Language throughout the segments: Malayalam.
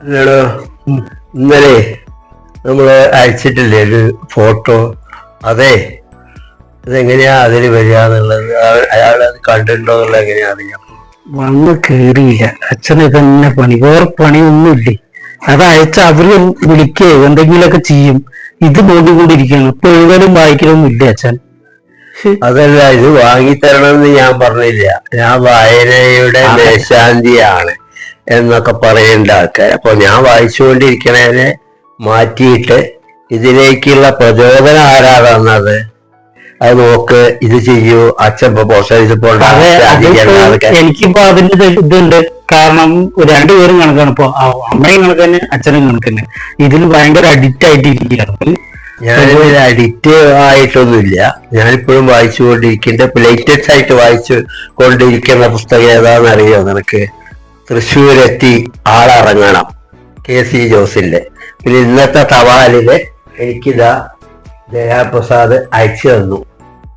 അല്ലടോ, ഇന്നലെ നമ്മള് അയച്ചിട്ടില്ലേ ഒരു ഫോട്ടോ? അതെ, അതെങ്ങനെയാ അതിൽ വരിക എന്നുള്ളത്, അയാൾ അത് കണ്ടിട്ടുണ്ടോ എന്നുള്ളത് എങ്ങനെയാ അറിയാം? വന്ന് കേറിയില്ല. അച്ഛന് തന്നെ പണി, വേറെ പണിയൊന്നുമില്ലേ. അത് അയച്ച അവര് വിളിക്കേ എന്തെങ്കിലുമൊക്കെ ചെയ്യും. ഇത് നോക്കിക്കൊണ്ടിരിക്കുകയാണ്. ഇപ്പൊ എഴുതാനും വായിക്കലൊന്നും ഇല്ല അച്ഛൻ. അതല്ല, ഇത് വാങ്ങിത്തരണമെന്ന് ഞാൻ പറഞ്ഞില്ല. ഞാൻ വായനയുടെ മേശാന്തിയാണ് എന്നൊക്കെ പറയേണ്ട ആൾക്കാർ. അപ്പൊ ഞാൻ വായിച്ചുകൊണ്ടിരിക്കണേനെ മാറ്റിയിട്ട് ഇതിലേക്കുള്ള പ്രചോദനം ആരാ തന്നത്? അത് നോക്ക്, ഇത് ചെയ്യൂ, അച്ഛൻ എനിക്കിപ്പോ അതിന്റെ ഇതുണ്ട്. കാരണം രണ്ടുപേരും കണക്കാണ്. ഇപ്പൊ അമ്മയും കണക്ക് തന്നെ, അച്ഛനും കണക്ക് തന്നെ. ഇതിൽ ഭയങ്കര അഡിക്റ്റ് ആയിട്ടിരിക്കുകയാണ്. ഞാനിതിൽ അഡിക്റ്റ് ആയിട്ടൊന്നുമില്ല. ഞാനിപ്പോഴും വായിച്ചുകൊണ്ടിരിക്കുന്ന, ലേറ്റസ്റ്റ് ആയിട്ട് വായിച്ചു കൊണ്ടിരിക്കുന്ന പുസ്തകം ഏതാണെന്നറിയോ നിനക്ക്? തൃശ്ശൂരെത്തി ആളറങ്ങണം, KC ജോസിന്റെ. പിന്നെ ഇന്നത്തെ തപാലില് എനിക്കിതാ ജയാപ്രസാദ് അയച്ചു തന്നു,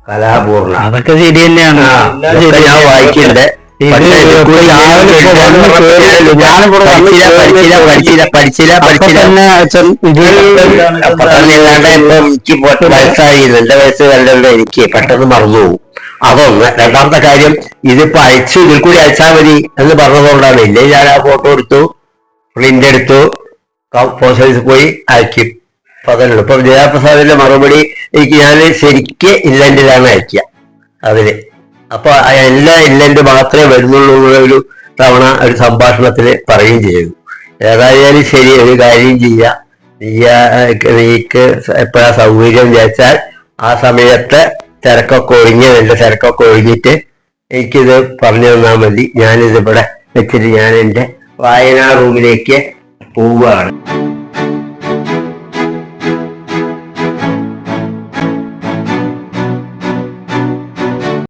കലാപൂർണ. അതൊക്കെ ശരി തന്നെയാണ്. ഞാൻ വായിക്കണ്ടേ. അപ്പൊ തന്നെ ഇല്ലാണ്ട് ഇപ്പൊ എനിക്ക് വയസ്സായിരുന്നു. എന്റെ വയസ്സ് കണ്ടല്ലോ, എനിക്ക് പെട്ടെന്ന് മറന്നുപോകും. അതൊന്ന്. രണ്ടാമത്തെ കാര്യം, ഇതിപ്പോ അയച്ചു, ഇതിൽ കൂടി അയച്ചാൽ മതി എന്ന് പറഞ്ഞതുകൊണ്ടാണ്. ഇല്ലേ ഞാൻ ആ ഫോട്ടോ എടുത്തു, പ്രിന്റ് എടുത്തു, പോസ്റ്റ് ഓഫീസിൽ പോയി അയക്കും. അപ്പൊ അതല്ലോ. ഇപ്പൊ ജയപ്രസാദിന്റെ മറുപടി എനിക്ക് ഞാൻ ശരിക്ക് ഇല്ലന്റിലാണ് അയക്കുക അതില്. അപ്പൊ എല്ലാ ഇല്ലന്റ് മാത്രമേ വരുന്നുള്ളൂ ഒരു തവണ ഒരു സംഭാഷണത്തിൽ പറയുകയും ചെയ്തു. ഏതായാലും ശരി, ഒരു കാര്യം ചെയ്യാം, നീക്ക് എപ്പോഴാ സൗകര്യം വിചാരിച്ചാൽ ആ സമയത്ത് തിരക്കൊക്കെ ഒഴിഞ്ഞ്, എന്റെ തിരക്കൊക്കെ ഒഴിഞ്ഞിട്ട് എനിക്കിത് പറഞ്ഞു തന്നാൽ മതി. ഞാനിത് ഇവിടെ വെച്ചിട്ട് ഞാൻ എൻ്റെ വായനാ റൂമിലേക്ക് പോവുകയാണ്.